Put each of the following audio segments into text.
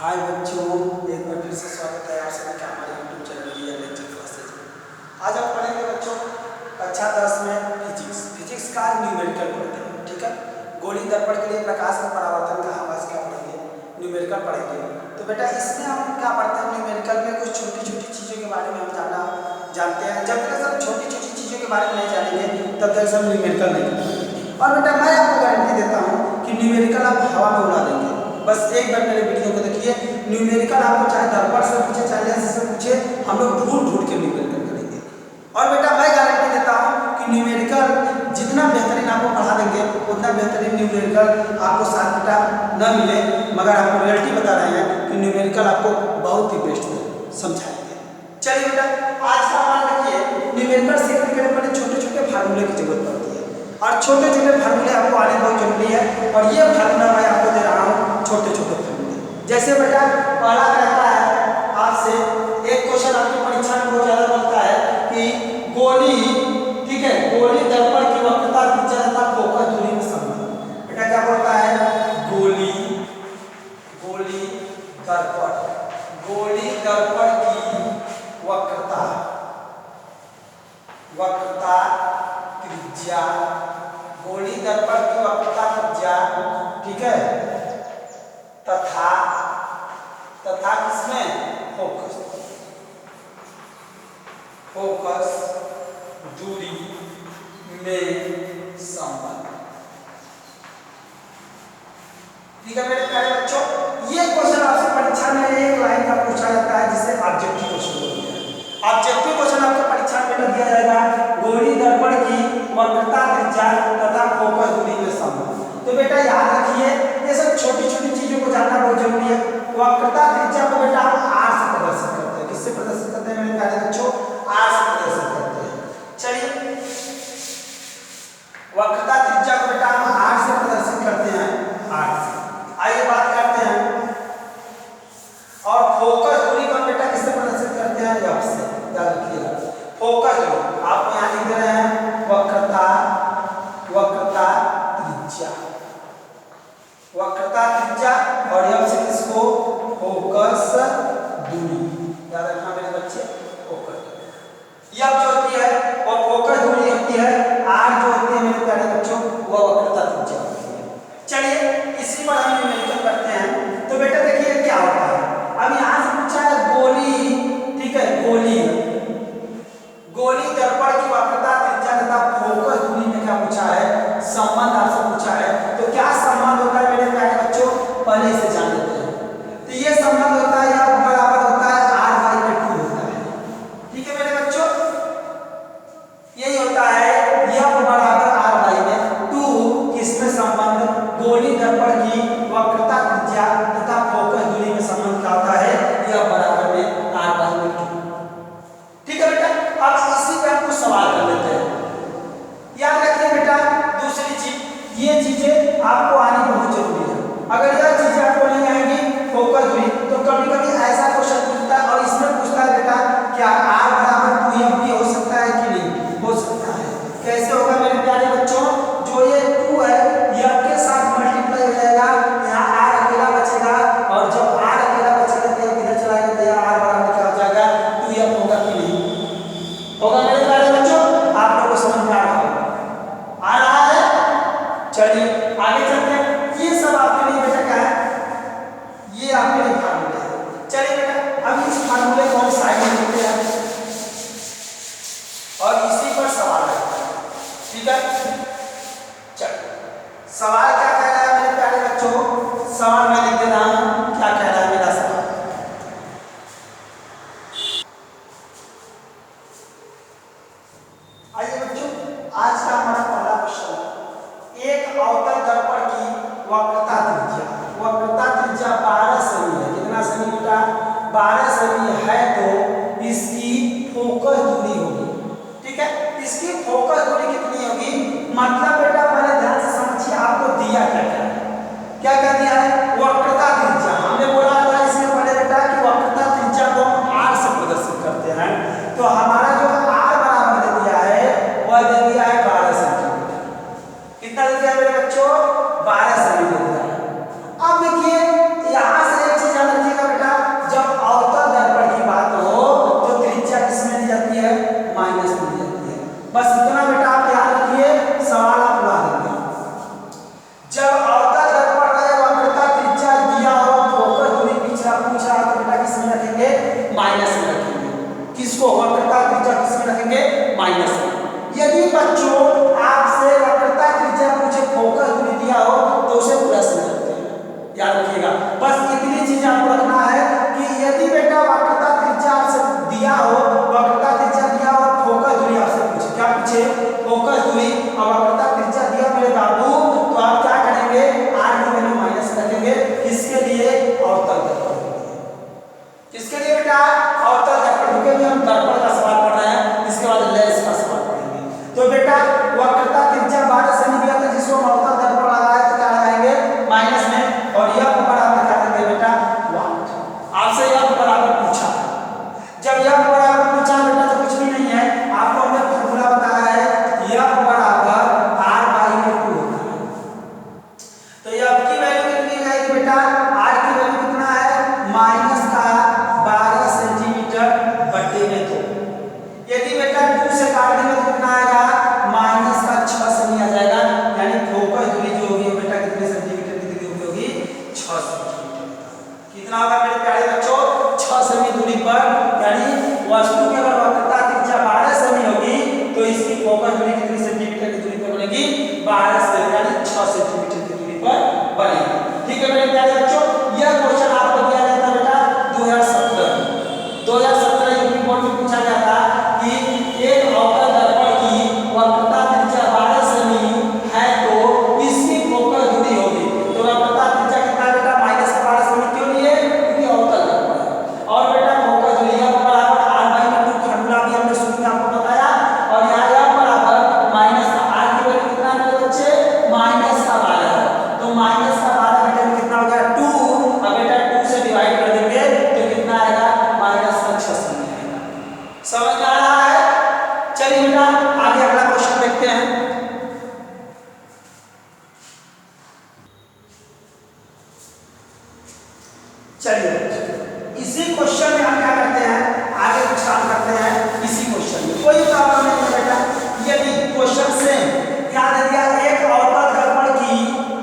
हाय बच्चों, एक बार फिर से स्वागत है आप सभी का हमारे YouTube channel real lecture classes में। आज हम पढ़ेंगे बच्चों कक्षा 10 में फिजिक्स का न्यूमेरिकल पढ़ते हैं। ठीक है, गोली दर्पण के लिए प्रकाश का परावर्तन का हम आज क्या पढ़ेंगे, न्यूमेरिकल पढ़ेंगे। तो बेटा इसमें हम क्या पढ़ते हैं, न्यूमेरिकल में कुछ छोटी छोटी चीज़ों के बारे में हम जानते हैं। जब तक हम छोटी छोटी चीज़ों के बारे में नहीं जानेंगे तब तक हम न्यूमेरिकल नहीं पढ़ेंगे। और बेटा मैं आपको गारंटी देता हूँ कि न्यूमेरिकल आप हवा में उड़ा देंगे। बस एक बार मेरे वीडियो को देखिए, न्यूमेरिकल आपको चाहे दर्पण से पूछे चाहे लेंस से पूछे, हम लोग ढूंढ के न्यूमेरिकल करेंगे। और बेटा मैं गारंटी देता हूँ कि न्यूमेरिकल जितना बेहतरीन आपको पढ़ा देंगे उतना बेहतरीन न्यूमेरिकल आपको साथ बेटा न मिले, मगर आपको रियलिटी बता रहे हैं कि न्यूमेरिकल आपको बहुत ही बेस्ट समझाएंगे। चलिए बेटा आज का मान रखिए, न्यूमेरिकल सीखने के लिए पहले छोटे छोटे फार्मूले की जरूरत पड़ती है और छोटे छोटे फार्मूले आपको आने बहुत जरूरी है। और ये फार्मूला मैं आपको दे रहा हूँ छोटे छोटे फार्मूले। जैसे बेटा पहला कहता है आपसे, एक क्वेश्चन आपकी परीक्षा में बहुत ज्यादा बनता है कि गोली, ठीक है, गोली दर्पण की वक्रता त्रिज्या तथा फोकस दूरी में संबंध। बेटा क्या बोलता है, गोली दर्पण की वक्रता त्रिज्या, गोली दर्पण की वक्रता त्रिज्या, ठीक है, तथा किसमें, फोकस दूरी में संबंध। ठीक है मेरे प्यारे बच्चों, ये क्वेश्चन आपसे परीक्षा में एक लाइन का पूछा जाता है जिसे ऑब्जेक्टिव क्वेश्चन बोलते हैं। ऑब्जेक्टिव क्वेश्चन आपको परीक्षा में दिया जाएगा, गोली दर्पण की वक्रता त्रिज्या तथा फोकस दूरी में संबंध। तो बेटा याद रखिए ये सब छोटी छोटी चीजों को जानना बहुत जरूरी है। वक्रता त्रिज्या को बेटा हम आर से प्रदर्शित करते हैं। किससे प्रदर्शित करते हैं मेरे प्यारे बच्चों, आर से प्रदर्शित करते हैं। चलिए वक्रता त्रिज्या को बेटा हम आर से प्रदर्शित करते हैं, आर से। आइए बात करते हैं, और फोकस दूरी को बेटा किससे प्रदर्शित करते हैं, एफ से। याद रखिएगा फोकस दूरी आपको यहाँ लिख दे रहे हैं, वक्रता त्रिज्या और एफ से किसको, फोकस दूरी। याद रखना मेरे बच्चे, फोकस दूरी एफ जो होती है और फोकस दूरी होती है, आर जो होती है मेरे प्यारे बच्चों वो वक्रता त्रिज्या होती है। चलिए इसी पर हम न्यूमेरिकल करते हैं। तो बेटा देखिए क्या होता है, अब यहाँ से पूछा है गोली, ठीक है, गोली दर्पण की वक्रता त्रिज्या तथा फोकस दूरी में क्या पूछा है, संबंध आपसे पूछा है। तो क्या संबंध होता है मेरे प्यारे बच्चों, पहले से जान लेते हैं। तो ये संबंध होता है या बराबर होता है r/2 होता है। ठीक है मेरे बच्चों, यही होता है यह बराबर r/2। किसमें संबंध, गोली दर्पण की वक्रता त्रिज्या तथा फोकस दूरी में संबंध क्या होता है, यह बराबर में r/2। ठीक है बेटा, अब इसी पे हम कुछ सवाल कर लेते हैं। याद रखिए बेटा दूसरी चीज, ये चीजें आपको आनी बहुत जरूरी है। अगर यह चीजें आपको नहीं आएंगी, फोकस दूरी, तो कभी कभी ऐसा क्वेश्चन पूछता है और इसमें पूछता है बेटा क्या r/2f भी हो सकता है कि नहीं हो सकता है। कैसे होगा मेरे प्यारे बच्चों, जो ये 2 है यह के साथ मल्टीप्लाई हो जाएगा, यहाँ r अकेला बचेगा और जब r अकेला बचेगा तो किधर चला जाएगा, तो यहाँ r बराबर क्या हो जाएगा, 2f होगा कि नहीं होगा मेरे प्यारे बच्चों। आप लोगों को समझ में आ रहा है। चलिए आगे चलते हैं। ये सब आपके लिए बेटा क्या है, ये आपके लिए फार्मूले है। चलिए बेटा अब इस फार्मूले को हम साइड में लिखते हैं और इसी पर सवाल है। ठीक है, चलिए सवाल क्या कह रहा है मेरे प्यारे बच्चों, सवाल मैं लिख दे रहा हूं, क्या कह रहा है मेरा सवाल। आइए बच्चों आज का हमारा पहला क्वेश्चन है, एक अवतल दर्पण की वक्रता त्रिज्या 12 सेमी है। कितना सेमी बेटा, 12 सेमी है, तो इसकी फोकस दूरी होगी। ठीक है, इसकी फोकस दूरी कितनी होगी, मतलब बेटा पहले ध्यान से समझिए आपको दिया क्या दिया है, वक्रता त्रिज्या। हमने बोला था इसमें पहले बेटा कि वक्रता त्रिज्या को हम r से प्रदर्शित करते हैं। तो हमारा जो r बराबर दे दिया है वह दे दिया है 12 सेंटीमीटर। कितना दे दिया मेरे बच्चों, 12 सेंटीमीटर। अब देखिए यहाँ से एक चीज याद रखिएगा माइनस में। यदि बच्चों आपसे वक्रता त्रिज्या पूछे फोकस दूरी दिया हो तो उसे प्लस में रखते हैं, याद रखिएगा। बस इतनी चीज आपको रखना है कि यदि बेटा वक्रता त्रिज्या आपसे दिया हो, वक्रता त्रिज्या दिया हो, फोकस दूरी आपसे पूछे, क्या पूछे? फोकस दूरी और वक्रता त्रिज्या दिया मेरे बाबू, तो आप क्या करेंगे? r की वैल्यू माइनस रखेंगे। किसके लिए? अवतल दर्पण। किसके लिए बेटा? अवतल दर्पण, क्योंकि हम दर्पण का सवाल पढ़ रहे हैं, इसके बाद लेंस का सवाल पढ़ेंगे। तो बेटा वक्रता त्रिज्या 12 सेमी दिया था, जिसको हम अवतल दर्पण लगाए तो क्या लगाएंगे? माइनस में। और यह बराबर क्या करेंगे बेटा? 1। आपसे यह बराबर पूछा, जब यह बराबर पूछा बेटा तो कुछ भी नहीं है, आपको हमने फॉर्मूला बताया है, यह बराबर r/2 होता है। तो यह की वैल्यू कितनी आएगी बेटा? r की वैल्यू कितना है? माइनस का 12 सेंटीमीटर बटे में 2। यदि बेटा 2 से काट देंगे तो कितना आएगा? माइनस का 6 सेमी आ जाएगा। यानी फोकस दूरी जो होगी बेटा कितने सेंटीमीटर की दूरी होगी? 6 सेंटीमीटर। कितना होगा मेरे प्यारे बच्चों? 6 सेमी दूरी पर, यानी वस्तु की अगर वक्रता त्रिज्या 12 सेमी होगी तो इसकी फोकस दूरी कितनी सेंटीमीटर की दूरी पर बनेगी? 12 सेमी, यानी 6 सेंटीमीटर की दूरी पर बनेगी। ठीक है मेरे प्यारे बच्चों, यह क्वेश्चन आपको दिया गया था बेटा 2017 यूपी बोर्ड में पूछा गया था कि एक अवतल दर्पण की वक्रता त्रिज्या 12 सेमी है तो इसकी फोकस दूरी होगी। तो वक्रता त्रिज्या कितना बेटा? Minus 12 semi. क्यों लिए? क्योंकि अवतल दर्पण है। और बेटा फोकस दूरी यह बराबर r/2 फॉर्मूला भी हमने शुरू में आपको बताया। और यहाँ यह बराबर माइनस r की वैल्यू कितना है मेरे बच्चे? माइनस का 12 है। तो माइनस का 12 बेटा में कितना हो गया? 2। अब बेटा 2 से डिवाइड कर देंगे तो कितना आएगा? माइनस का 6 सेमी आएगा। समझ आ रहा है? चलिए बेटा आगे अगला क्वेश्चन देखते हैं। चलिए इसी क्वेश्चन में हम क्या करते हैं? आगे कुछ काम करते हैं इसी क्वेश्चन में। कोई प्रॉब्लम नहीं है बेटा, यदि क्वेश्चन से क्या दे दिया? एक अवतल दर्पण की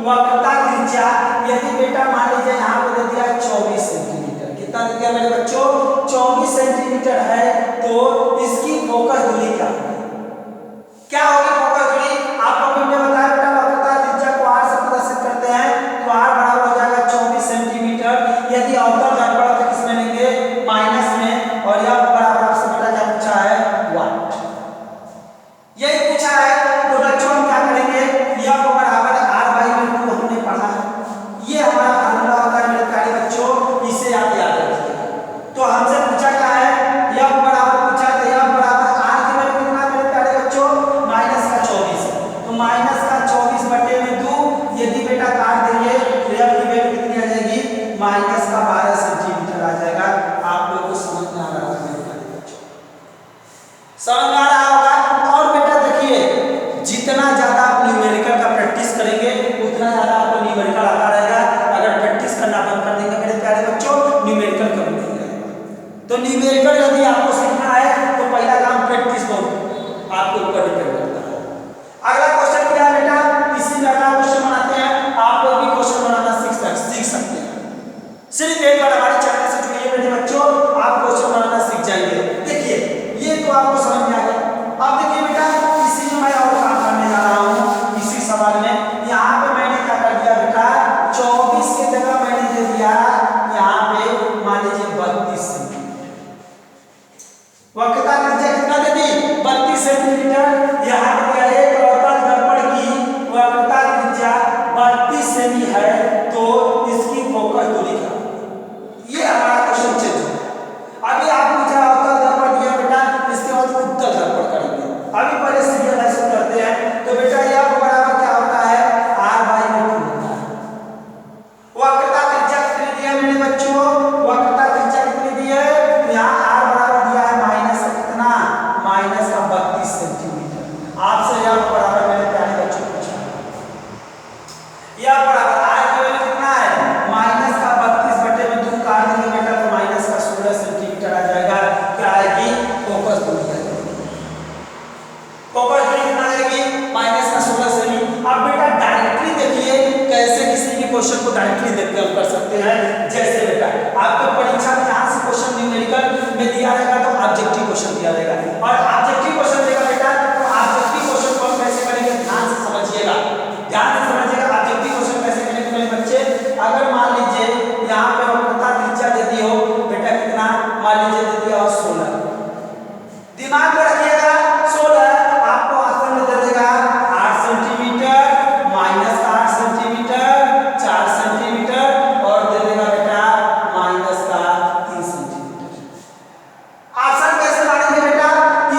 वक्रता त्रिज्या, यदि बेटा मान लीजिए यहाँ पे दे दिया 24 सेंटीमीटर। कितना दे दिया मेरे बच्चों? 24 सेंटीमीटर है, तो इसकी फोकस दूरी क्या होगी? क्या होगी फोकस दूरी? आपको हमने बताया बेटा वक्रता त्रिज्या को r से प्रदर्शित करते हैं, तो r बराबर हो जाएगा 24 सेंटीमीटर। यदि अवतल दर्पण तो किसमें लेंगे? माइनस में। और यह बराबर आपसे बेटा क्या पूछा है? 1। यही पूछा है, तो बच्चों हम क्या करेंगे? यह बराबर r/2 हमने पढ़ा है, ये हमारा फॉर्मूला होता है मेरे प्यारे बच्चों, इसे आप याद रखिएगा। तो हमसे पूछा क्या है? यह बराबर पूछा, तो यह बराबर r की वैल्यू कितना है मेरे प्यारे बच्चों? माइनस का 24। तो माइनस का 24 बटे में 2, यदि बेटा काट देंगे तो यह की वैल्यू कितनी आ जाएगी? माइनस का 12 सेंटीमीटर आ जाएगा। आप लोगों को समझ में आ रहा होगा मेरे प्यारे बच्चों? समझ में आ रहा होगा? और बेटा देखिए, जितना ज्यादा आप न्यूमेरिकल का प्रैक्टिस करेंगे उतना ज्यादा आपको न्यूमेरिकल आता रहेगा। अगर प्रैक्टिस करना बंद कर देंगे मेरे प्यारे बच्चों, न्यूमेरिकल कभी नहीं आएगा। तो न्यूमेरिकल यदि आपको सीखना है तो पहला काम प्रैक्टिस बहुत आपके ऊपर डिपेंड करता है। अगला क्वेश्चन क्या है बेटा? इसी में अगला क्वेश्चन बनाते हैं। आप लोग भी क्वेश्चन बनाना सीख सकते हैं। सिर्फ एक बार हमारे चैनल से जुड़िए मेरे बच्चों, आप क्वेश्चन बनाना सीख जाएंगे। देखिए ये तो आपको समझ में आ गया। अब देखिए बेटा इसी में मैं और काम करने जा रहा हूँ। इसी सवाल में यहाँ पे मैंने क्या कर दिया बेटा? 24 की जगह मैंने दे दिया यहाँ पे मान लीजिए 32 सेंटीमीटर। वक्रता त्रिज्या कितना दे दी? 32 सेंटीमीटर। यहाँ पे एक अवतल दर्पण की वक्रता त्रिज्या 32 सेमी है, तो इसकी फोकस दूरी क्या? ये हमारा क्वेश्चन चेंज हो गया। अभी आप मुझे अवतल दर्पण दिया बेटा, इसके बाद उत्तल दर्पण करेंगे। अभी पहले सिंपलाइजेशन करते हैं। तो बेटा यह बराबर क्या होता है? r/2 होता है। वक्रता त्रिज्या कितनी दी है मेरे बच्चों? वक्रता त्रिज्या कितनी दी है? यहाँ r बराबर दिया है माइनस का कितना? माइनस का 32 सेंटीमीटर। आपसे यह बराबर मेरे प्यारे बच्चों पूछा, यह बराबर r की वैल्यू कितना है? माइनस का 32 बटे में 2 काट देंगे बेटा तो माइनस का 16 सेंटीमीटर आ जाएगा। क्या आएगी? फोकस दूरी आ जाएगी। फोकस दूरी कितना आएगी? माइनस का 16 सेमी। अब बेटा डायरेक्टली देखिए कैसे किसी भी क्वेश्चन को डायरेक्टली देख कर हम कर सकते हैं। जैसे बेटा आपको परीक्षा में यहाँ से क्वेश्चन न्यूमेरिकल में दिया रहेगा तो ऑब्जेक्टिव क्वेश्चन दिया रहेगा, और ऑब्जेक्टिव क्वेश्चन देगा अगर मान लीजिए यहाँ पे वक्रता त्रिज्या दे दी हो बेटा कितना, मान लीजिए दे दिया हो 16, दिमाग में रखिएगा 16 आपको आंसर में दे देगा 8 सेंटीमीटर माइनस 8 सेंटीमीटर 4 सेंटीमीटर और दे देगा बेटा माइनस का 3 सेंटीमीटर। आंसर कैसे मानेंगे बेटा,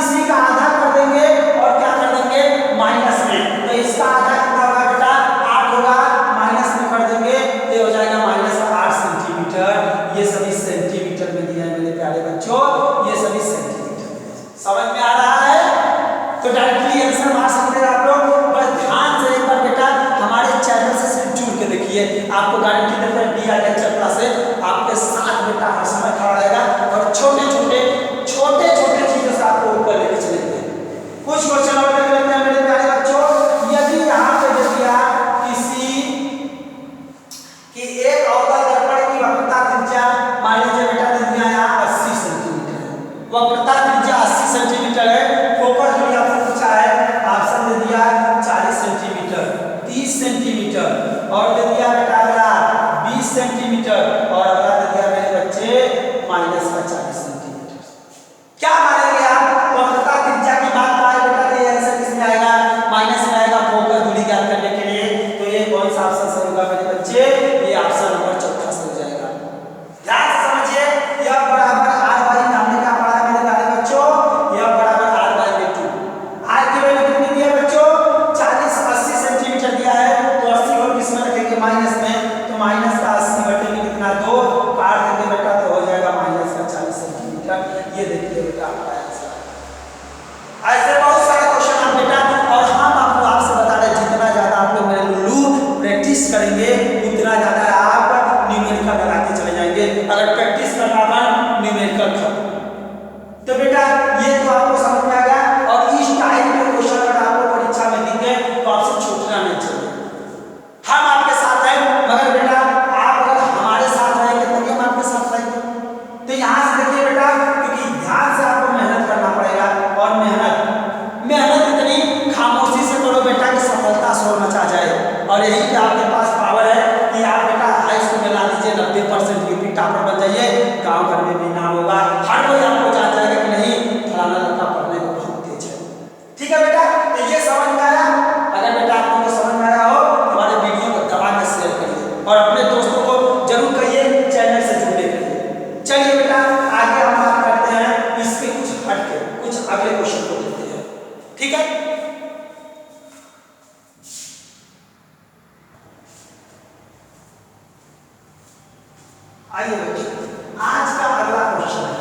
इसी का आधा कर देंगे और क्या कर देंगे माइनस में, तो इसका आधा कितना होगा बेटा 8 होगा, माइनस में कर देंगे ये हो जाएगा माइनस 8 सेंटीमीटर। ये सभी सेंटीमीटर में दिया है मेरे प्यारे बच्चों, ये सभी सेंटीमीटर में। समझ में आ रहा है? तो डायरेक्टली आंसर मार सकते हैं आप लोग, बस ध्यान से एक बार बेटा हमारे चैनल से सिर्फ जुड़ के देखिए, आपको गारंटी देते हैं डी लेक्चर क्लासेस आपके साथ बेटा हर समय खड़ा रहेगा और छोटे छोटे चीजों से आपको ऊपर लेके चलेंगे। कुछ क्वेश्चन और देख लेते हैं मेरे प्यारे बच्चों। यदि यहाँ पे दे दिया किसी कि एक अवतल दर्पण की वक्रता त्रिज्या मान लीजिए बेटा दे दिया यहाँ 80 सेंटीमीटर है, वक्रता त्रिज्या 80 सेंटीमीटर है, फोकस दूरी आपसे पूछा है, ऑप्शन दे दिया 40 सेंटीमीटर 30 सेंटीमीटर और दे दिया बेटा अगला 20 सेंटीमीटर और अगला दे दिया मेरे बच्चे माइनस का 40 सेंटीमीटर। क्या मानेंगे आप, वक्रता त्रिज्या की बात आए बेटा तो ये आंसर किसमें आएगा माइनस में आएगा फोकस दूरी ज्ञात करने के लिए, तो ये कौन सा ऑप्शन सही होगा मेरे बच्चे, ये ऑप्शन नंबर चौथा सही हो जाएगा। ध्यान से समझिए, यह बराबर r बाई हमने क्या पढ़ा है मेरे प्यारे बच्चों, यह बराबर r बाई में 2, r की वैल्यू कितनी दी है बच्चों 80 सेंटीमीटर दिया है, तो 80 को किस में रखेंगे माइनस में, तो माइनस का 80 बटे में कितना 2 काट देंगे बेटा तो हो जाएगा माइनस का 40 सेंटीमीटर। ये देखिए बेटा आपका आंसर। ऐसे बहुत सारे क्वेश्चन आप बेटा, और हम आपसे बता रहे जितना ज्यादा आप लोग मेरे लुल्लू प्रैक्टिस करेंगे उतना ज्यादा आप न्यूमेरिकल लगाते चले जाएंगे, अगर प्रैक्टिस करना बन न्यूमेरिकल खत्म। तो बेटा ये तो आपको समझ में आ गया, और इस टाइप के क्वेश्चन अगर आपको परीक्षा में दिखे तो आपसे छूटना नहीं चाहिए। हम आपके साथ हैं, मगर बेटा आप अगर हमारे साथ रहेंगे तभी हम आपके साथ रहेंगे। तो यहाँ से देखिए बेटा, क्योंकि ध्यान से आपको मेहनत करना पड़ेगा, और मेहनत इतनी खामोशी से करो बेटा कि सफलता शोर मचा जाए, और यही पे आपके पास पावर है कि आप बेटा हाई स्कूल में ला दीजिए 90% यूपी टॉपर बन जाइए, गांव घर में भी नाम होगा, हर कोई आपको जान जाएगा कि नहीं फलाना लड़का पढ़ने में बहुत तेज है। ठीक है बेटा, तो ये समझ में आया? अगर बेटा आपको समझ में आया हो हमारे वीडियो को दबा के शेयर करिए और अपने दोस्तों को जरूर कहिए चैनल से जुड़ने के लिए। चलिए बेटा आगे हम बात करते हैं इसके कुछ हटके कुछ अगले क्वेश्चन को देखते हैं, ठीक है? आइए बच्चों, आज का अगला क्वेश्चन है।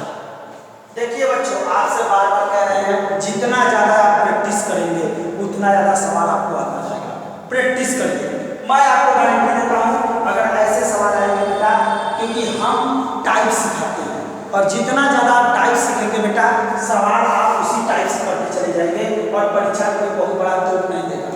देखिए बच्चों, आपसे बार बार कह रहे हैं जितना ज्यादा आप प्रैक्टिस करेंगे उतना ज्यादा सवाल आपको आता जाएगा। प्रैक्टिस करिए, मैं आपको गारंटी देता हूँ अगर ऐसे सवाल आएंगे बेटा, क्योंकि हम टाइप सिखाते हैं, और जितना ज्यादा आप टाइप सीखेंगे बेटा सवाल आप उसी टाइप से करते चले जाएंगे, और परीक्षा कोई बहुत बड़ा तोप नहीं देगा।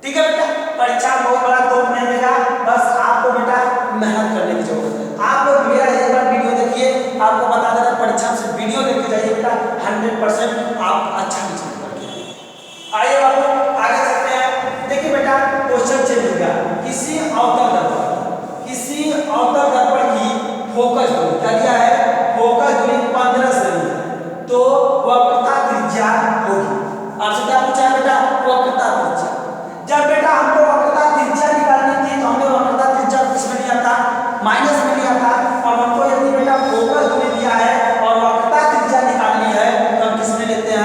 ठीक है बेटा, परीक्षा बहुत बड़ा तोप नहीं देगा, बस आपको बेटा मेहनत करने की जरूरत है। आप लोग मेरा एक बार वीडियो देखिए, आपको बता देना परीक्षा से वीडियो देख के जाइए बेटा, 100% आप अच्छा रिजल्ट करके आइए। बाबू आगे चलते हैं। देखिए बेटा क्वेश्चन चेंज हो गया, किसी अवतल दर्पण की फोकस दूरी क्या दिया है, फोकस दूरी 15 सेमी, तो वक्रता त्रिज्या होगी। आपसे क्या पूछा है बेटा, वक्रता त्रिज्या। जब बेटा हमको वक्रता त्रिज्या निकालनी थी तो हमने वक्रता त्रिज्या किसमें लिया था, माइनस में लिया था, और हमको यदि बेटा फोकस दूरी दिया है और वक्रता त्रिज्या निकालनी है तो हम किसमें लेते हैं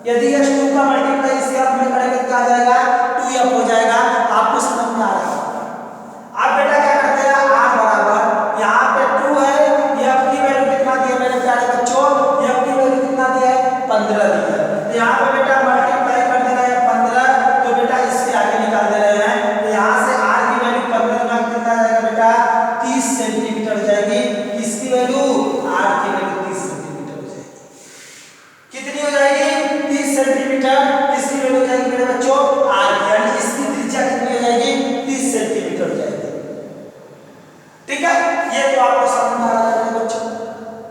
यदि h2 का मल्टीप्लाई इसके आप में करेंगे तो क्या आ जाएगा 2f हो जाएगा। आपको समझ में आ रहा है। अब बेटा क्या करते हैं r बराबर यहाँ पे 2 है, f की वैल्यू कितना दी है मेरे प्यारे बच्चों, f की वैल्यू कितना दिया है 15 दी है। तो यहाँ पे बेटा मल्टीप्लाई कर दे रहे हैं 15, तो बेटा इसके आगे निकाल दे रहे हैं। तो यहाँ से r की वैल्यू 15 गुना कितना जाएगा बेटा 30 सेंटीमीटर हो जाएगी। किसकी वैल्यू r की वैल्यू 30 सेंटीमीटर हो जाएगी। कितनी हो जाएगी 30 सेंटीमीटर। किसकी वैल्यू जाएगी मेरे बच्चों r की, यानी इसकी त्रिज्या कितनी हो जाएगी 30 सेंटीमीटर हो जाएगी। ठीक है, ये तो आपको समझ में आ रहा है मेरे बच्चों।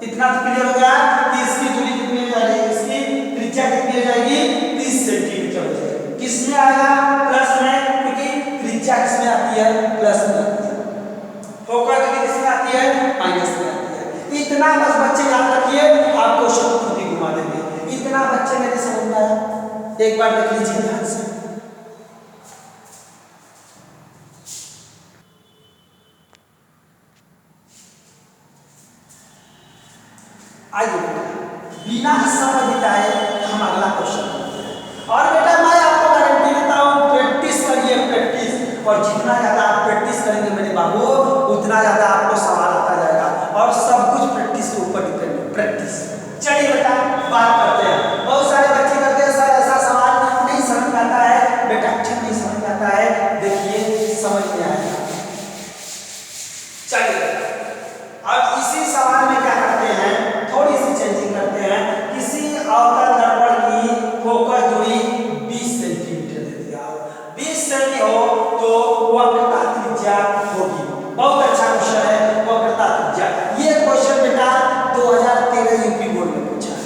इतना तो क्लियर हो गया कि इसकी दूरी कितनी हो जाएगी, इसकी त्रिज्या कितनी हो जाएगी 30 सेंटीमीटर हो जाएगी। किसमें आएगा प्लस में, क्योंकि त्रिज्या किसमें आती है प्लस में आती है, फोकस की किसमें आती है माइनस में आती है। इतना बस बच्चे याद रखिए, आप क्वेश्चन खुद ही घुमा देंगे। इतना बच्चे मेरे समझ में आया, एक बार देख लीजिए ध्यान से। आइए बेटा बिना समय बिताए हम अगला क्वेश्चन करते हैं। और बेटा मैं आपको गारंटी देता हूँ प्रैक्टिस करिए प्रैक्टिस, और जितना ज्यादा आप प्रैक्टिस करेंगे मेरे बाबू उतना ज्यादा आपको सवाल आता जाएगा, और सब कुछ प्रैक्टिस के ऊपर डिपेंड है, प्रैक्टिस। चलिए बेटा बात करते हैं। बहुत सारे बच्चे करते हैं सर ऐसा सवाल नहीं समझ में आता है, बेटा अच्छा नहीं समझ में आता है, देखिए समझ में आएगा। चलिए अब इसी सवाल में क्या करते हैं, थोड़ी सी चेंजिंग करते हैं। किसी अवतल दर्पण की फोकस दूरी 20 सेंटीमीटर दे दिया हो, 20 सेंटी हो तो वक्रता त्रिज्या होगी। बहुत अच्छा क्वेश्चन है वक्रता त्रिज्या। ये क्वेश्चन बेटा 2013 यूपी बोर्ड में पूछा है।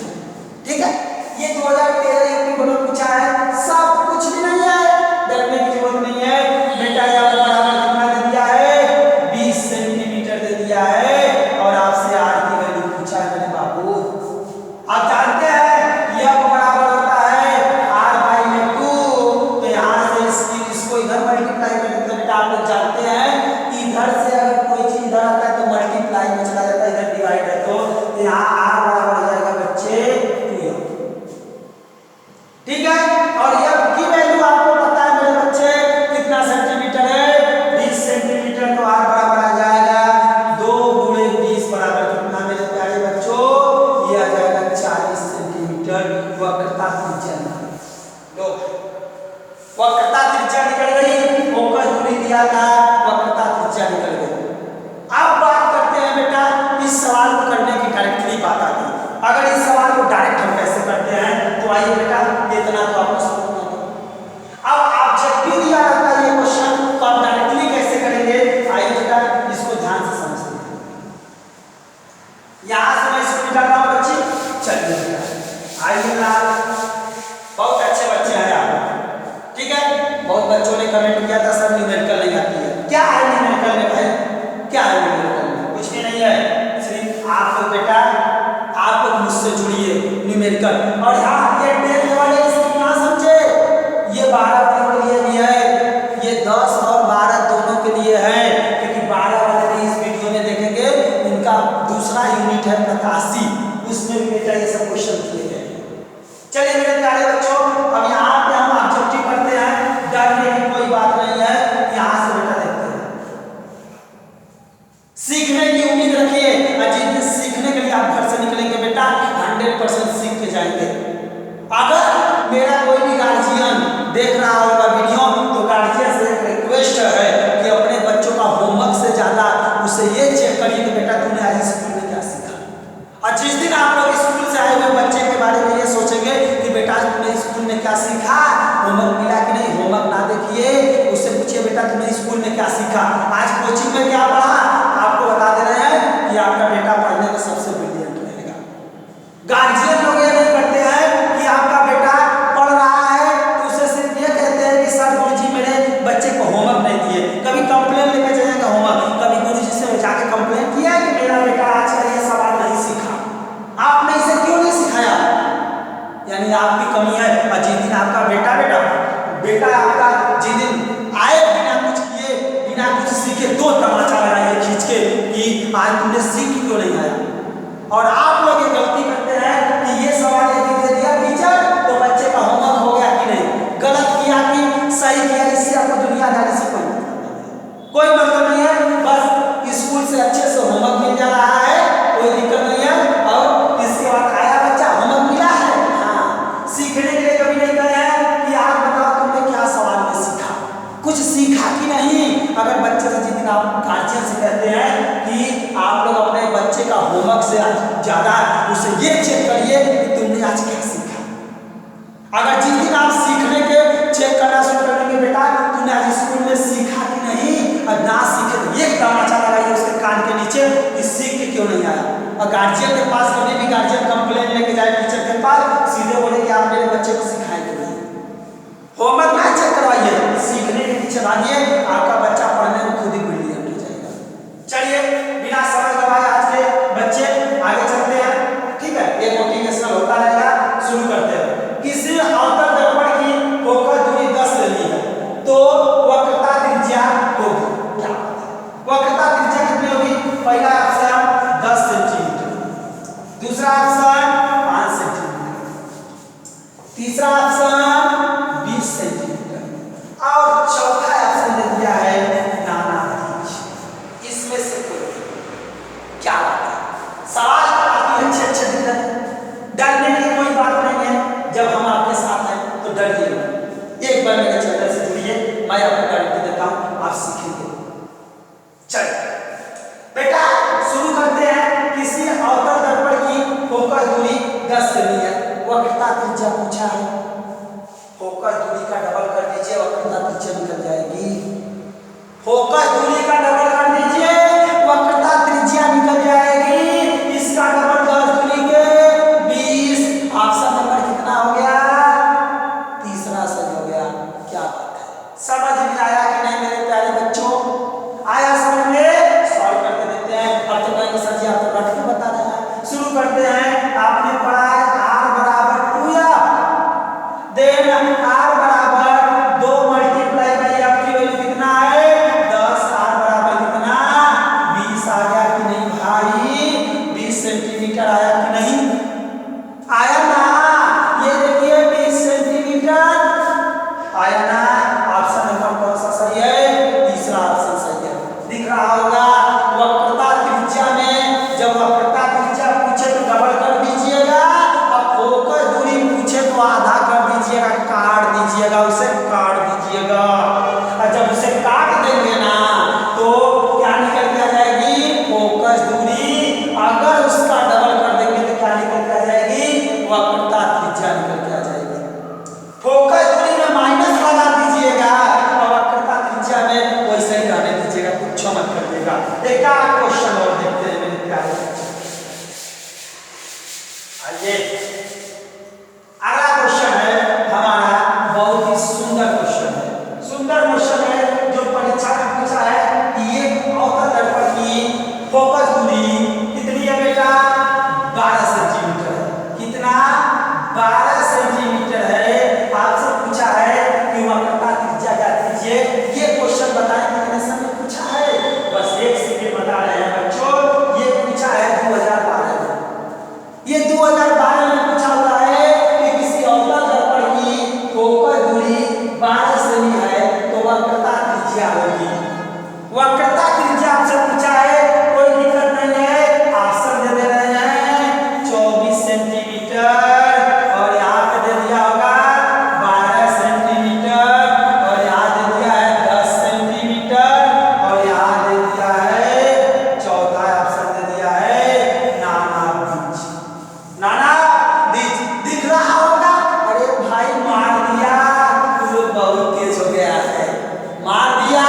ठीक है, ये 2013 यूपी बोर्ड में पूछा है। सब कुछ भी नहीं है, डरने की जरूरत नहीं है बेटा। यहाँ पर बराबर कितना दे दिया है 20 सेंटीमीटर दे दिया है, और आपसे r की वैल्यू पूछा है मेरे बाबू। आप जानते हैं यह बराबर होता है r/2, तो यहाँ से इसको इधर मल्टीप्लाई कर देते हैं बेटा। आप लोग जानते हैं इधर से अगर कोई चीज इधर आता है तो मल्टीप्लाई में चला जाता है, इधर डिवाइड है, तो यहाँ r बराबर हो जाएगा बच्चे 2f। ठीक है, और f की वैल्यू आपको पता है मेरे बच्चे कितना सेंटीमीटर है 20 सेंटीमीटर, तो r बराबर आ जाएगा 2 गुणे 20 बराबर कितना मेरे प्यारे बच्चों, ये आ जाएगा 40 सेंटीमीटर वक्रता त्रिज्या। लो वक्रता त्रिज्या निकल गई, फोकस दूरी दिया था वक्रता त्रिज्या निकल गई। अब बात करते हैं बेटा इस सवाल को करने की डायरेक्टली बात आती है। अगर इस सवाल को डायरेक्ट हम कैसे करते हैं, तो आइए बेटा इतना तो आपको समझ में आएगा। अब आप जब भी दिया रहता है ये क्वेश्चन तो आप डायरेक्टली कैसे करेंगे, आइए बेटा इसको ध्यान से समझते हैं। यहाँ से मैं इसको निकाल रहा हूँ बच्चे, चलिए बेटा आइए ना, बहुत अच्छे बच्चे हैं आप। ठीक है, बहुत बच्चों ने कमेंट किया था सर न्यूमेरिकल नहीं आती है। क्या है न्यूमेरिकल में भाई, क्या है न्यूमेरिकल में, कुछ भी नहीं है। सिर्फ आप लोग बेटा आप लोग मुझसे जुड़िए न्यूमेरिकल, और हाँ ये 10 वाले इसको ना समझे, ये 12 वाले के लिए भी है, ये 10 और 12 दोनों के लिए है, क्योंकि 12 वाले भी इस वीडियो में देखेंगे। उनका दूसरा यूनिट है 85, उसमें भी बेटा ये सब क्वेश्चन किए गए। चलिए मेरे प्यारे बच्चों, अब यहाँ पे हम ऑब्जेक्टिव करते हैं, डरने की कोई बात नहीं है। यहाँ से बेटा देखते हैं, सीखने की उम्मीद रखिए, जिस दिन सीखने के लिए आप घर से निकलेंगे बेटा 100% सीख के जाएंगे। अगर मेरा कोई भी गार्जियन देख रहा होगा वीडियो, तो गार्जियन से एक रिक्वेस्ट है कि अपने बच्चों का होमवर्क से ज्यादा उसे ये चेक करिए कि बेटा तुमने आज स्कूल में क्या सीखा। और जिस दिन आप लोग स्कूल से आए हुए बच्चे के बारे में ये सोचेंगे कि बेटा तुमने स्कूल में क्या सीखा, होमवर्क मिला कि नहीं, होमवर्क ना देखिए, उससे पूछिए बेटा तुमने स्कूल में क्या सीखा, आज कोचिंग में क्या पढ़ा। आपको बता दे रहे हैं कि आपका बेटा पढ़ने में सबसे ब्रिलियंट रहेगा। गार्जियन लोग ये नहीं करते हैं कि आपका बेटा पढ़ रहा है तो उसे सिर्फ ये कहते हैं कि सर गुरुजी मेरे बच्चे को होमवर्क नहीं दिए। कभी कंप्लेन लेके जाएगा होमवर्क, कभी गुरुजी से जाके कंप्लेन किया कि मेरा बेटा आज का ये सवाल नहीं सीखा, आपने इसे क्यों नहीं सिखाया, यानी आपकी कमी है। और जिस दिन आपका बेटा आपका जिस दिन आए बिना कुछ किए बिना कुछ सीखे, दो तमाचा लगाइए खींच के कि आज तुमने सीख क्यों नहीं आया। और आप लोग ये गलती करते हैं कि ये सवाल यदि दे दिया टीचर तो बच्चे ये कभी नहीं कहे कि आप बताओ तुमने क्या सवाल में सीखा, कुछ सीखा कि नहीं। अगर बच्चे से जिस दिन आप गार्जियन से कहते हैं कि आप लोग अपने बच्चे का होमवर्क से ज्यादा उसे ये चेक करिए कि तुमने आज क्या सीखा। अगर जिस दिन आप सीखने के चेक करना शुरू कर देंगे बेटा तुमने आज स्कूल में सीखा कि नहीं, और ना सीखे तो एक तमाचा लगाइए उसके कान के नीचे कि सीख के क्यों नहीं आया। और गार्जियन के पास कभी भी गार्जियन कंप्लेन लेके जाए टीचर के पास, सीधे बोले कि आप मेरे बच्चे को सिखाए क्यों नहीं। होमवर्क ना चेक करवाइए, सीखने के पीछे भागिए, आपका बच्चा पढ़ने में खुद ही ब्रिलियंट हो जाएगा। चलिए बिना समय गवाए आज के बच्चे आगे चलते हैं, ठीक है। ये मोटिवेशनल होता रहेगा, शुरू करते हैं। किसी अवतल दर्पण की फोकस दूरी 10 लेनी है तो वक्रता त्रिज्या होगी क्या? वक्रता त्रिज्या कितनी होगी? पहला ऑप्शन 10 सेंटीमीटर, दूसरा ऑप्शन 5 सेंटीमीटर, तीसरा ऑप्शन 20 सेंटीमीटर और चौथा ऑप्शन दे दिया है नाना त्रिज्या। इसमें से कोई क्या बात है? सवाल काफी अच्छे दिख रहे हैं, डरने की कोई बात नहीं है। जब हम आपके साथ हैं तो डरिए मत। एक बार मेरे चैनल से जुड़िए, मैं आपको गारंटी देता हूं आप सीखेंगे। चलिए बेटा शुरू करते हैं। किसी अवतल दर्पण की फोकस दूरी 10 सेमी है, वक्रता त्रिज्या पूछा है। फोकस दूरी का डबल कर दीजिए, वक्रता त्रिज्या निकल जाएगी। फोकस दूरी का डबल कर दीजिए, वक्रता त्रिज्या निकल जाएगी। इसका डबल 10 दूरी के 20। ऑप्शन नंबर कितना हो गया? तीसरा सही हो गया। क्या बात है, समझ में आया कि नहीं मेरे प्यारे बच्चों? आया समझ में? सॉल्व करके देते हैं। अब तो कहेंगे सर जी आप तो रट के बता रहे हैं। शुरू करते हैं। आपने पढ़ा है r बराबर 2 देन r बराबर 2 मल्टीप्लाई बाई f की वैल्यू कितना है? 10। r बराबर कितना? 20 आ गया कि नहीं भाई? 20 सेंटीमीटर आया कि नहीं? आया ना? ये देखिए 20 सेंटीमीटर आया ना? ऑप्शन नंबर कौन सा सही है? तीसरा ऑप्शन सही है। दिख रहा होगा वक्रता त्रिज्या में, जब वक्रता त्रिज्या पूछे तो डबल कर दीजिएगा, और फोकस दूरी पूछे तो आधा कर दीजिएगा, काट दीजिएगा, उसे काट दीजिएगा। और जब उसे काट देंगे ना तो क्या निकल के आ जाएगी? फोकस दूरी। अगर उसका डबल कर देंगे तो क्या निकल के आ जाएगी? वक्रता त्रिज्या निकल के आ जाएगी। फोकस दूरी में माइनस लगा दीजिएगा और वक्रता त्रिज्या में वैसे ही रहने दीजिएगा, कुछ मत करिएगा। एक और क्वेश्चन और देखते हैं मेरे प्यारे बच्चों। आइए अगला क्वेश्चन है हमारा, बहुत ही सुंदर क्वेश्चन है। सुंदर क्वेश्चन है जो परीक्षा में पूछा है कि ये अवतल दर्पण की फोकस दूरी कितनी है बेटा? 12 सेंटीमीटर है। कितना? 12 सेंटीमीटर है। आपसे पूछा है कि वक्रता त्रिज्या क्या कीजिए। ये क्वेश्चन बताएं कितने समय पूछा है? बस एक सेकंड बता रहे हैं बच्चों। ये पूछा है 2012 में। ये 2012 में पूछा हुआ है कि किसी अवतल दर्पण की फोकस दूरी 12 सेमी है तो वक्रता त्रिज्या होगी। वक्रता त्रिज्या आपसे पूछा है, कोई दिक्कत नहीं है। ऑप्शन दे रहे हैं 24 सेंटीमीटर और यहाँ पे दे दिया होगा 12 सेंटीमीटर और यहाँ दे दिया है 10 सेंटीमीटर और यहाँ दे दिया है चौथा ऑप्शन दे दिया है नाना बीज। नाना बीज दिख रहा होगा। अरे भाई मार दिया, तू बहुत तेज हो गया है, मार दिया।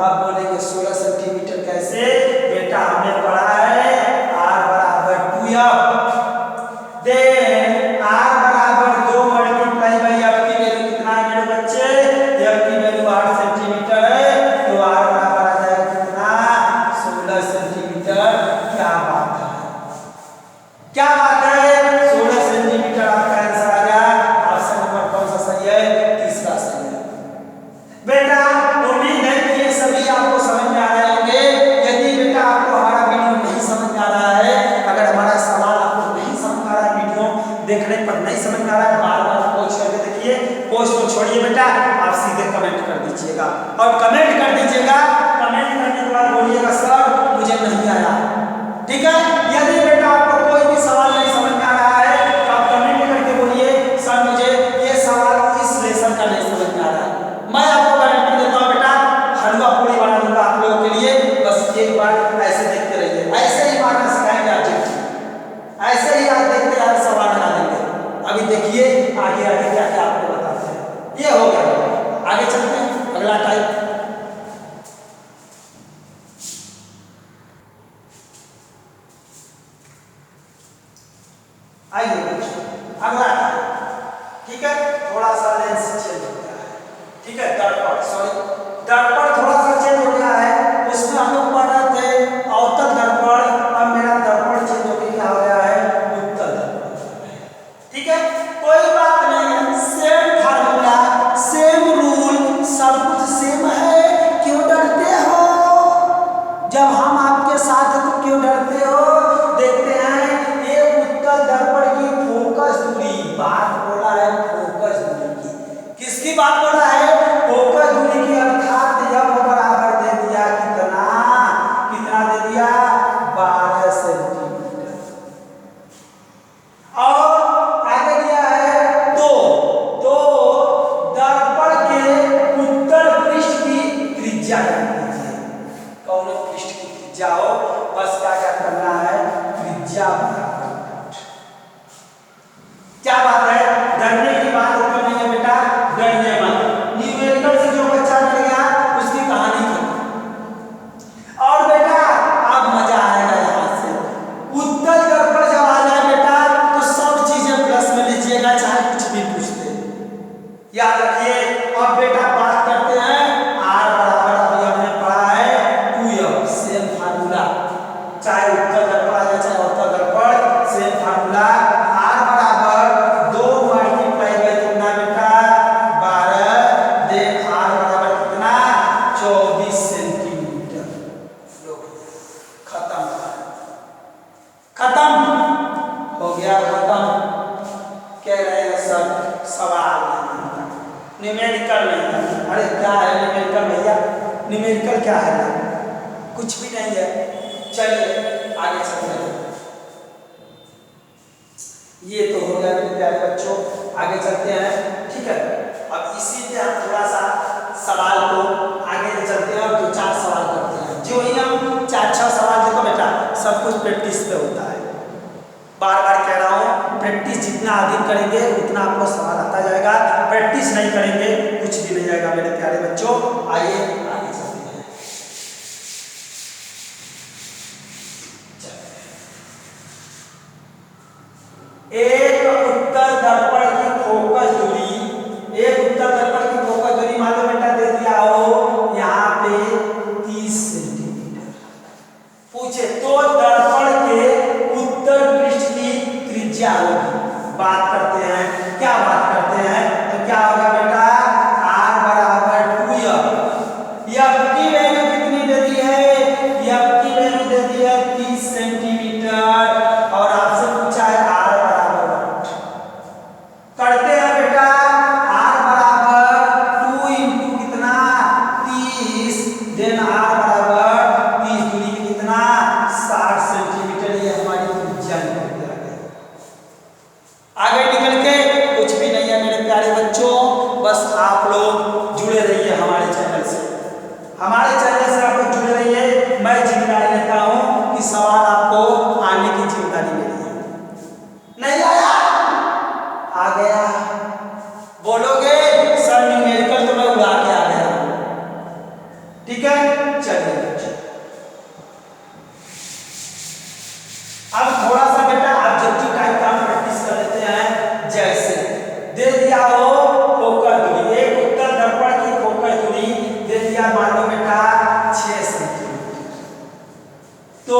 अब बोलेंगे 16 सेंटीमीटर कैसे बेटा, हमने पढ़ा है r बराबर 2f, देन r बराबर 2 मल्टीप्लाई बाई f की वैल्यू कितना है मेरे बच्चे, f की वैल्यू 8 सेंटीमीटर है, तो r बराबर आ जाएगा कितना 16 सेंटीमीटर। क्या बात है, क्या बात है, 16 सेंटीमीटर आपका आंसर आ गया। ऑप्शन नंबर कौन सा सही है, तीसरा सही है। बेटा उम्मीद है कि ये सभी आपको समझ में आ रहे होंगे। यदि बेटा आपको हमारा वीडियो नहीं समझ में आ रहा है, अगर हमारा सवाल आपको नहीं समझ में आ रहा है, वीडियो देखने पर नहीं समझ में आ रहा है, बार बार पोस्ट करके देखिए, पोस्ट को छोड़िए बेटा, आप सीधे कमेंट कर दीजिएगा, और कमेंट कर दीजिएगा, कमेंट करने के बाद बोलिएगा सर मुझे नहीं आया, ठीक है। यदि बेटा आपको कोई भी सवाल नहीं समझ में आ रहा है तो आप कमेंट करके बोलिए सर मुझे ये सवाल इस लेसन का नहीं समझ में आ रहा है। मैं आपको गारंटी देता हूँ बेटा हलवा पूरी बना दूंगा आप लोगों के लिए, बस एक बार ऐसे देखते रहिए, ऐसे ही मारना सिखाएंगे आप, ऐसे ही आप देखते आप सवाल बना देंगे। अभी देखिए आगे आगे क्या क्या आपको बताते हैं। ये हो गया, आगे चलते हैं अगला टाइप। आइए अगला ठीक है, थोड़ा सा लेंस चेंज हो गया है, ठीक है, दर्पण सॉरी दर्पण थोड़ा सा चेंज हो गया है। उसमें हम लोग पढ़ रहे थे अवतल दर्पण, अब मेरा दर्पण चेंज हो गया, क्या हो गया है उत्तल दर्पण, ठीक है, कोई बात नहीं है, सेम फार्मूला सेम रूल सब कुछ सेम है, क्यों डरते हो, जब हम आपके साथ हैं तो क्यों डरते हो। देखते हैं ये उत्तल दर्पण की फोकस दूरी, बात बोला है फोकस दूरी की, किसकी बात बोला है, फोकस दूरी की, अर्थात f बराबर दे दिया कितना, कितना दे दिया 12 सेंटीमीटर, और आगे दिया है तो दर्पण के उत्तल पृष्ठ की त्रिज्या कीजिए, कौन पृष्ठ की त्रिज्या हो, बस क्या क्या करना है, त्रिज्या बराबर, क्या बात है, डरने की बात ऊपर नहीं है बेटा, डरिए मत, न्यूमेरिकल से जो बच्चा डर गया उसकी कहानी खत्म। और बेटा अब मजा आएगा यहाँ से, उत्तल दर्पण जब आ जाए बेटा तो सब चीजें प्लस में लीजिएगा, चाहे कुछ भी पूछते, याद रखिए। अब बेटा बात करते हैं r बराबर, अभी हमने पढ़ा है 2f, सेम फार्मूला, चाहे उत्तल दर्पण आ जाए चाहे अवतल दर्पण, सेम फार्मूला, r बराबर 2 मल्टीप्लाई बाई कितना बेटा 12, देन r बराबर कितना 24 सेंटीमीटर, खत्म खत्म हो गया, खत्म। कह रहे हैं सर सवाल न्यूमेरिकल नहीं है, अरे क्या है न्यूमेरिकल भैया, न्यूमेरिकल क्या है, कुछ भी नहीं है। चलिए आगे चलते हैं, ये तो हो गया मेरे प्यारे बच्चों, आगे चलते हैं, ठीक है। अब इसी पे हम थोड़ा सा सवाल को आगे ले चलते हैं और 2-4 सवाल करते हैं, जो ही हम 4-6 सवाल, देखो बेटा सब कुछ प्रैक्टिस पे होता है, बार बार कह रहा हूँ प्रैक्टिस जितना अधिक करेंगे उतना आपको सवाल आता जाएगा, प्रैक्टिस नहीं करेंगे कुछ भी नहीं आएगा मेरे प्यारे बच्चों। आइए आगे चलते हैं, एक उत्तल दर्पण की फोकस दूरी, एक उत्तल दर्पण की फोकस दूरी मान लो बेटा दे दिया हो यहाँ पे 30 सेंटीमीटर, पूछे तो दर्पण के उत्तल पृष्ठ की त्रिज्या होगी, बात करते हैं, क्या बात करते हैं, तो क्या होगा बेटा r बराबर 2f, f की वैल्यू कितनी दे दी है, f की वैल्यू दे दी है 30 सेंटीमीटर, और आपसे पूछा है r बराबर 8, करते हैं बेटा r बराबर 2 इंटू कितना 30, देन r बराबर 30 दूरी की कितना 60 सेंटीमीटर, ये हमारी त्रिज्या निकल के आ गई, आगे निकल के कुछ भी नहीं है मेरे प्यारे बच्चों, बस आप लोग जुड़े रहिए हमारे चैनल से, हमारे चैनल से आप लोग जुड़े रहिए, मैं जिम्मेदारी लेता हूँ कि सवाल आपको आने की जिम्मेदारी मेरी है, नहीं आया आ गया बोलोगे सर न्यूमेरिकल तो मैं उड़ा के आ गया, ठीक ठीक है, चलिए अब थोड़ा सा बेटा ऑब्जेक्टिव टाइप का प्रैक्टिस कर लेते हैं। जैसे दे दिया हो फोकस दूरी, एक उत्तल दर्पण की फोकस दूरी दे दिया मान लो बेटा 6 सेंटीमीटर, तो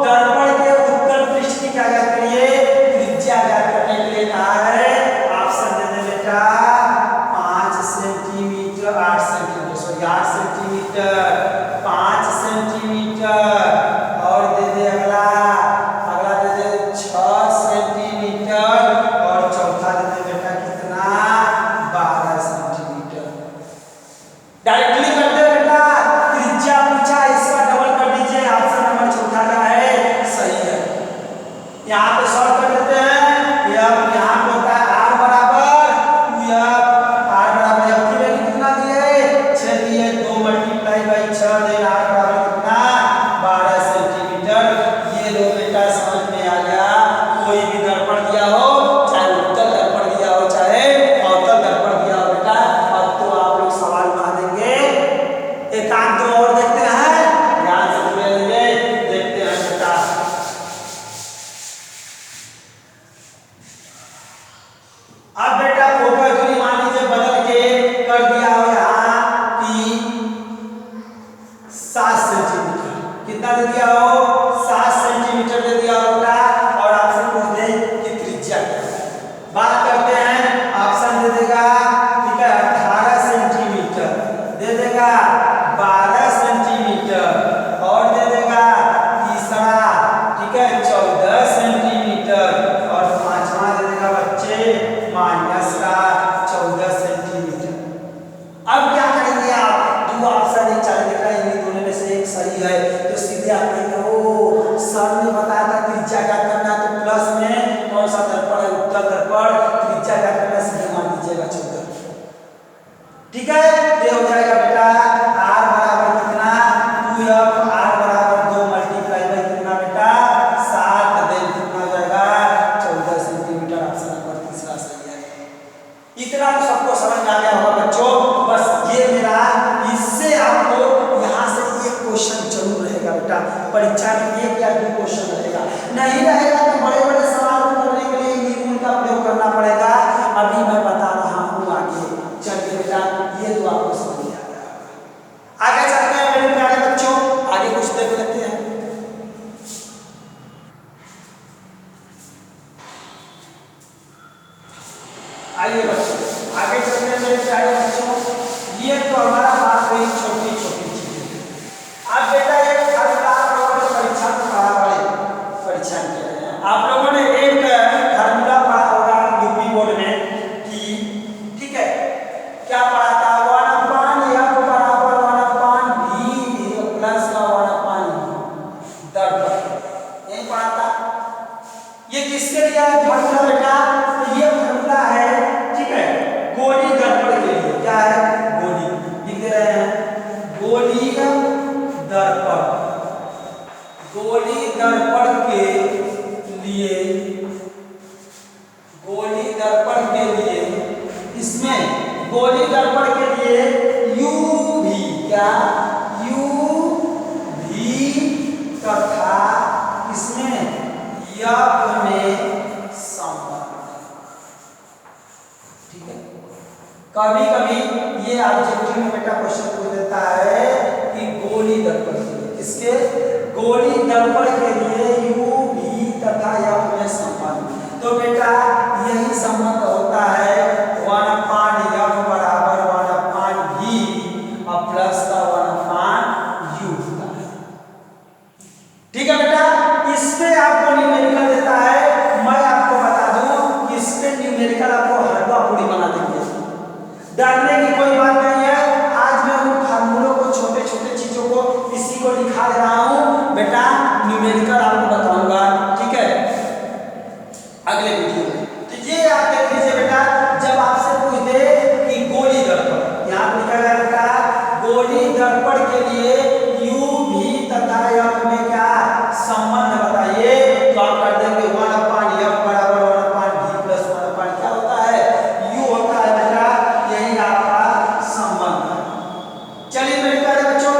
दर्पण के उत्तल पृष्ठ की क्या ज्ञात करिए, त्रिज्या ज्ञात करने के लिए कहा है ऑप्शन दे दे बेटा 5 centimetre 8 centimetre, sorry 8 centimetre 5 centimetre, और दे दे अगला दे दे 6 सेंटीमीटर, और चौथा दे दे बेटा कितना 12 सेंटीमीटर। डायरेक्टली कर दे बेटा, त्रिज्या पूछा इसका डबल कर दीजिए, ऑप्शन नंबर चौथा का है सही है। यहाँ पे सॉल्व कर देते हैं, यहाँ पे होता है r बराबर 2f, r बराबर f की वैल्यू कितना दिए 6 दिए, 2 मल्टीप्लाई बाई 6 देन r बराबर कितना 12 सेंटीमीटर। ये लो बेटा समझ में आ गया। कोई भी दर्पण दिया हो, चाहे उत्तल दर्पण दिया हो चाहे अवतल दर्पण दिया हो बेटा, अब तो आप लोग सवाल बना देंगे। एक आध दो और देखते हैं, ध्यान से सुने लीजिए, देखते हैं बेटा। अब बेटा फोकस दूरी मान लीजिए बदल के कर दिया हो यहाँ कि 7 सेंटीमीटर, कितना दे दिया हो 7 सेंटीमीटर दे दिया हो बेटा, और ऑप्शन पूछ दे कि त्रिज्या क्या है। बात करते हैं, ऑप्शन दे देगा ठीक है 18 सेंटीमीटर, दे देगा 12 सेंटीमीटर, और दे देगा तीसरा ठीक है 14 सेंटीमीटर, और पांचवा दे देगा बच्चे माइनस का 14 सेंटीमीटर। अब क्या करेंगे आप, दो ऑप्शन एक चाहे देखा इन दोनों में से एक सही है, तो सीधे आप कहेंगे ओ सर ने बताया था त्रिज्या क्या करना, तो प्लस में कौन सा दर्पण है उत्तल दर्पण, त्रिज्या क्या करना सीधे मान दीजिएगा 14, ठीक है। ये हो जाएगा बेटा r बराबर कितना 2f, r बराबर 2 मल्टीप्लाई बाई कितना बेटा 7 देन कितना हो जाएगा 14 सेंटीमीटर, ऑप्शन नंबर तीसरा सही है। इतना तो सबको समझ में आ गया होगा बच्चों, बस ये मेरा, इससे आपको यहाँ से एक क्वेश्चन जरूर रहेगा बेटा परीक्षा में, एक या 2 क्वेश्चन रहेगा, नहीं रहेगा तो बड़े बड़े सवाल करने के लिए नियमों का प्रयोग करना पड़ेगा। अभी मैं बता रहा हूँ आगे, चलिए बेटा ये तो आपको समझ में आ गया। आगे चलते हैं मेरे प्यारे बच्चों, आगे कुछ देख लेते हैं। आइए बच्चों आगे चलते हैं मेरे प्यारे बच्चों, ये तो हमारा बात हुई छोटी छोटी चीजें। अब बेटा एक फॉर्मूला आप लोगों ने परीक्षा में पढ़ा, बड़े परीक्षा में आप लोगों ने एक फॉर्मूला पढ़ा होगा यूपी बोर्ड में कि ठीक है क्या पढ़ा था, 1/f बराबर 1/v प्लस का 1/v दर्पण, यही पढ़ा था। ये किसके लिए है फॉर्मूला बेटा, तो ये फॉर्मूला है ठीक है गोली दर्पण के लिए, क्या है गोली, लिख दे रहे हैं गोली दर्पण, गोली दर्पण के लिए, गोली दर्पण के लिए, इसमें गोली दर्पण के लिए u भी क्या u भी तथा इसमें f में संबंध, ठीक है। कभी कभी ये ऑब्जेक्टिव में बेटा क्वेश्चन पूछ देता है कि गोली दर्पण के लिए, किसके गोली दर्पण के लिए u भी तथा f में संबंध, तो बेटा यही संबंध होता है 1/f बराबर 1/v और प्लस का 1/u होता है, ठीक है बेटा। इस पे आपको न्यूमेरिकल देता है, मैं आपको बता दूं कि इस पे न्यूमेरिकल आपको हलवा पूरी बना देंगे, डरने की कोई बात नहीं है। आज मैं उन फार्मूलों को छोटे छोटे चीजों को इसी को लिखा दे रहा हूं बेटा, न्यूमेरिकल आपको बताऊंगा ठीक है अगले वीडियो में। तो ये आप देख लीजिए बेटा, जब आपसे पूछ दे कि गोली दर्पण, यहाँ लिखा गया बेटा गोली दर्पण के लिए u भी तथा f में क्या संबंध बताइए, तो आप कर देंगे 1/f बराबर 1/v प्लस 1/, क्या होता है u होता है बेटा, यही आपका संबंध है। चलिए मेरे प्यारे बच्चों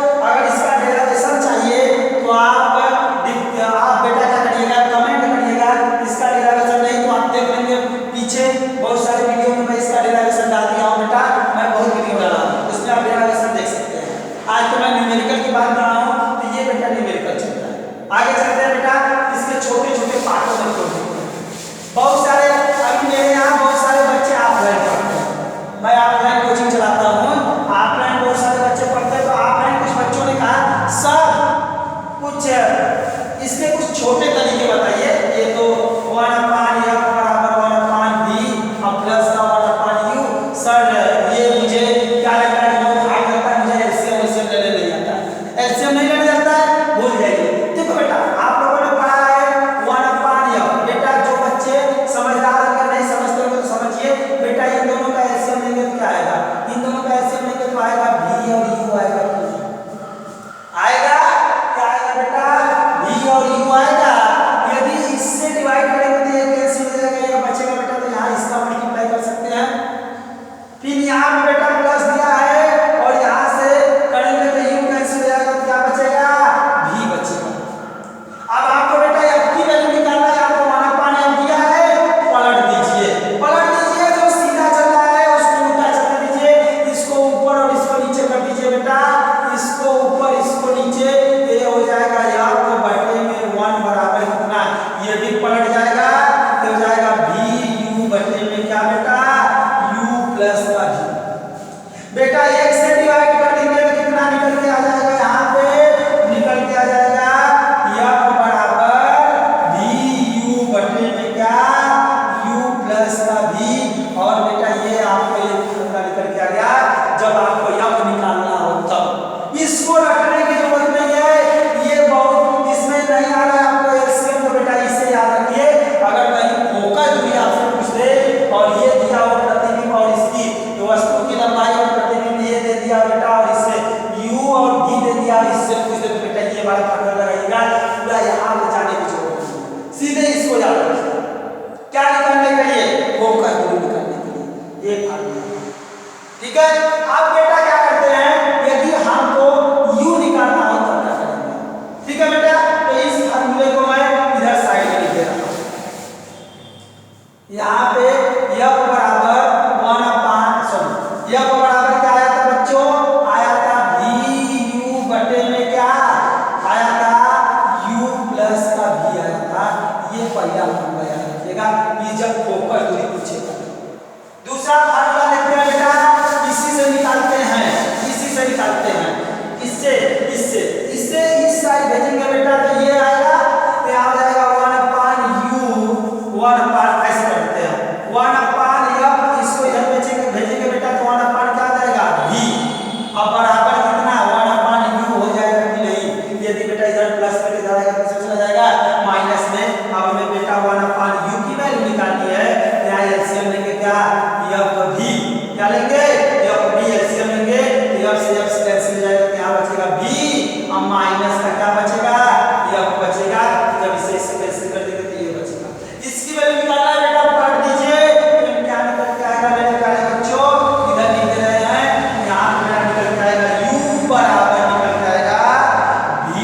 पहला फॉर्मूला याद रखिएगा, ये जब फोकस दूरी पूछेगा। दूसरा फॉर्मूला देखते हैं बेटा, इसी से निकालते हैं, इसी से निकालते हैं, इससे इससे इससे इस साइड भेजेंगे बेटा तो ये आएगा, तो आ जाएगा 1/u 1/, ऐसे करते हैं 1/f, इसको इधर भेजेंगे बेटा तो 1/, क्या आ जाएगा v, अब बराबर कितना 1/u हो जाएगा कि नहीं, यदि बेटा इधर प्लस करके जाएगा तो चला जाएगा माइनस में। अब हमें बेटा 1/u की वैल्यू निकालनी है, यहाँ एलसीएम लेंगे क्या f v, क्या लेंगे f v, एलसीएम लेंगे f से f कैंसिल जाएगा, यहाँ बचेगा v, अब माइनस का क्या बचेगा f बचेगा, जब इसे इससे कैंसिल कर देंगे तो ये बचेगा। इसकी वैल्यू निकालना है बेटा, पढ़ लीजिए क्या निकल के आएगा मेरे प्यारे बच्चों, इधर लिख रहे हैं, यहाँ पे मेरा निकल के आएगा u बराबर निकल के आएगा v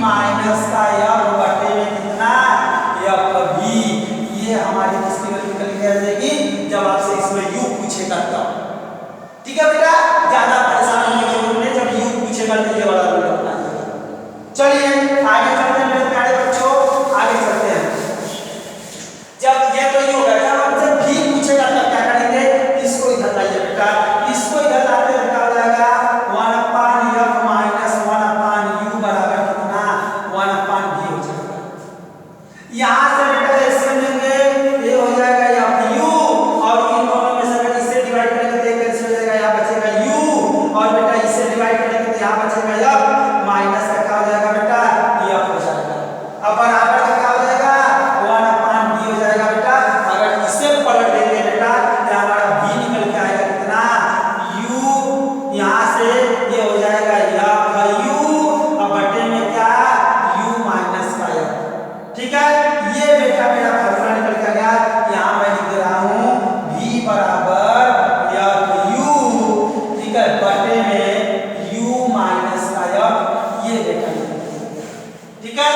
माइनस का f बटे में कितना f v, ये हमारी किसकी वैल्यू निकल के आ जाएगी जब आपसे इसमें u पूछेगा तब। ठीक है बेटा, ज्यादा परेशान होने की जरूरत नहीं, जब u पूछेगा तो ये वाला रूल अपना। चलिए आगे चलते हैं मेरे प्यारे बच्चों, आगे चलते हैं। जब ये तो ये होगा, जब हमसे v पूछेगा तब क्या करेंगे, इसको इधर लाइए बेटा, इसको इधर लाते हैं क्या हो जाएगा 1/f माइनस 1/u बराबर कितना 1/v हो जाएगा। यहाँ से बेटा एलसीएम लेंगे, ये हो जाएगा f u, और इन दोनों में से अगर इससे डिवाइड करेंगे तो ये कैंसिल हो जाएगा, यहाँ बचेगा u, और बेटा इससे डिवाइड करेंगे तो यहाँ बचेगा f, माइनस का क्या हो जाएगा बेटा f हो जाएगा। अब बराबर का क्या हो जाएगा 1/v हो जाएगा बेटा, अगर इसे पलट देंगे बेटा तो हमारा v निकल के आएगा कितना u, यहाँ से ये हो जाएगा f u, अब बटे में क्या u माइनस का f। ठीक है, ये बेटा मेरा फॉर्मूला निकल के आ गया, यहाँ मैं लिख रहा हूँ v बराबर f u, ठीक है, बटे में u माइनस का f, ये बेटा। ठीक है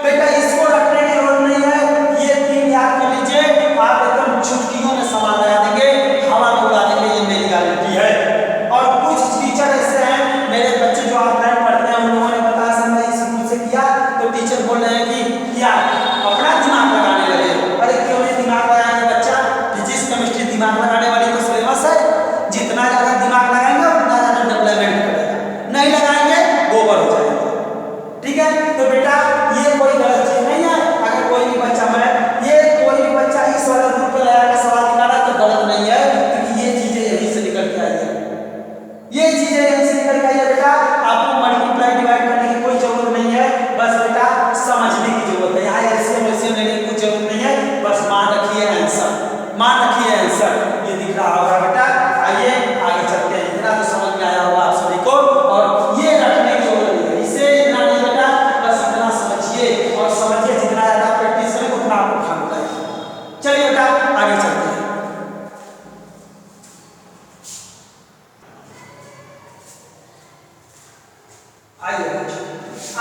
बेटा, इसको रखने की जरूरत नहीं है, ये तीन याद कर लीजिए, आप एकदम चुटकियों में सवाल लगा देंगे, हवा में उड़ा देंगे, ये मेरी गारंटी है। और कुछ टीचर ऐसे हैं, मेरे बच्चे जो ऑनलाइन पढ़ते हैं, उन लोगों ने बताया सर मैं स्कूल से किया, तो टीचर बोल रहे हैं कि क्या अपना दिमाग लगाने लगे। अरे क्यों नहीं दिमाग लगाएंगे बच्चा, फिजिक्स केमिस्ट्री दिमाग लगाने वाली तो सिलेबस है, जितना ज्यादा दिमाग लगाएंगे उतना ज्यादा डेवलपमेंट करेगा, नहीं लगाएंगे गोबर हो जाएगा। ठीक है, तो बेटा ये कोई गलत चीज नहीं है, अगर कोई भी बच्चा कोई भी बच्चा इस वाला ग्रुप पे लगा के सवाल निकाला तो गलत नहीं है, क्योंकि ये चीजें यहीं से निकल के आई है, ये चीजें यहीं से निकल के आई है बेटा। आपको मल्टीप्लाई डिवाइड करने की कोई जरूरत नहीं है, बस बेटा समझने की जरूरत है, यहाँ एलसीएम लेने की कुछ जरूरत नहीं है, बस मान रखिए आंसर, मान रखिए आंसर, ये दिख रहा होगा बेटा। आइए आगे चलते हैं, इतना तो समझ में आया होगा आप सभी को, और ये रखने की जरूरत नहीं है, इसे इतना नहीं बेटा, बस इतना समझिए, और समझिए जितना ज्यादा प्रैक्टिस करें उतना आपको खाना पड़ेगा। चलिए बेटा आगे चलते हैं। आइए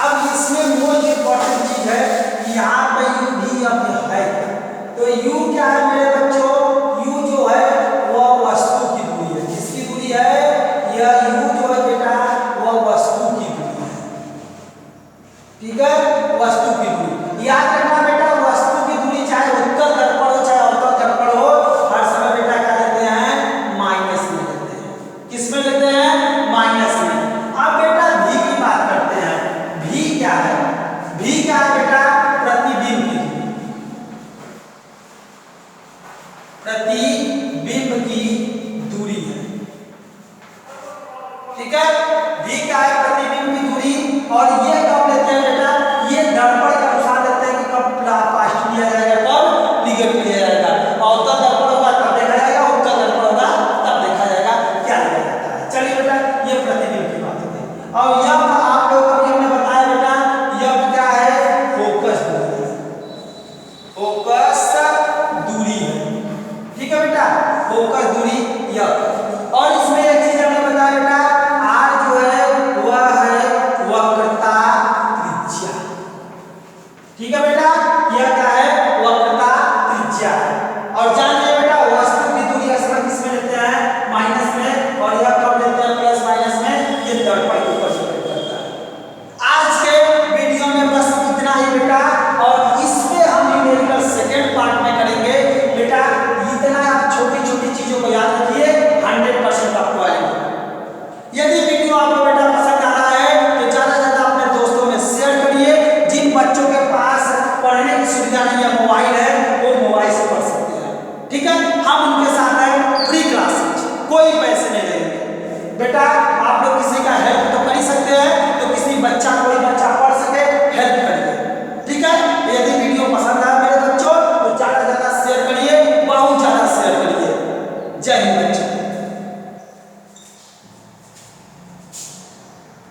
अब इसमें मोस्ट इंपॉर्टेंट चीज है कि यहाँ पे u भी अब है, तो u क्या है मेरे बच्चों, u जो है वह वस्तु की दूरी है, किसकी दूरी है, यह u जो है बेटा वह वस्तु की दूरी है। ठीक है, वस्तु की दूरी याद रखना बेटा, वस्तु की दूरी चाहे उत्तल दर्पण हो चाहे अवतल दर्पण हो, हर समय बेटा क्या लेते हैं माइनस में लेते हैं, किस में लेते हैं माइनस में। अब बेटा v की बात करते हैं, v क्या है, v क्या है बेटा प्रतिबिंब की दूरी, प्रतिबिंब की दूरी है। ठीक है, v क्या है प्रतिबिंब की दूरी, और ये कब लेते हैं बेटा, ये दर्पण के अनुसार लेते हैं कि कब पॉजिटिव लिया जाएगा कब निगेटिव लिया जाएगा, अवतल दर्पण होगा तब देखा जाएगा, उत्तल दर्पण होगा तब देखा जाएगा क्या लिया जाता है। चलिए बेटा ये प्रतिबिंब की बात होती है, और यह आप लोगों को हमने बताया बेटा, यह क्या है फोकस दूरी है, फोकस दूरी है। ठीक है बेटा, फोकस दूरी यह, और इसमें एक चीज हमने बताया बेटा, r जो है वह है वक्रता ठीक है, हम उनका